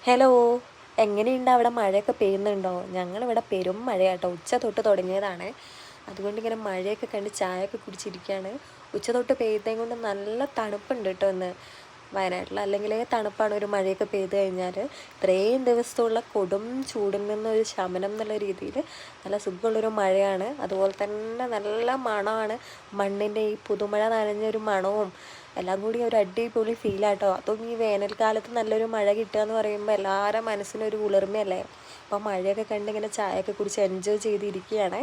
Hello, എങ്ങനെയുണ്ട് അവിടെ മഴയൊക്കെ പെയ്യുന്നുണ്ടോ? ഞങ്ങളിവിടെ പെരും മഴയാട്ടോ. ഉച്ച തൊട്ട് തുടങ്ങിയതാണ്. അതുകൊണ്ട് ഇങ്ങനെ മഴയൊക്കെ കണ്ട് ചായയൊക്കെ കുടിച്ചിരിക്കുകയാണ്. ഉച്ച തൊട്ട് പെയ്തേം കൊണ്ട് നല്ല തണുപ്പുണ്ട് കേട്ടോ ഇന്ന് വയനാട്ടിൽ. അല്ലെങ്കിലേ തണുപ്പാണ് ഒരു മഴയൊക്കെ പെയ്ത് കഴിഞ്ഞാൽ. ഇത്രയും ദിവസത്തുള്ള കൊടും ചൂടിൽ നിന്നൊരു ശമനം എന്നുള്ള രീതിയിൽ നല്ല സുഖമുള്ളൊരു മഴയാണ്. അതുപോലെ തന്നെ നല്ല മണമാണ്. മണ്ണിൻ്റെ ഈ പുതുമഴ നനഞ്ഞൊരു മണവും എല്ലാം കൂടി ഒരു അടിപൊളി ഫീലാട്ടോ. അതും ഈ വേനൽക്കാലത്ത് നല്ലൊരു മഴ കിട്ടുക എന്ന് പറയുമ്പോൾ എല്ലാവരുടെ മനസ്സിനൊരു കുളിർമയല്ലേ. അപ്പോൾ മഴയൊക്കെ കണ്ട് ഇങ്ങനെ ചായയൊക്കെ കുടിച്ച് എൻജോയ് ചെയ്തിരിക്കുകയാണ്.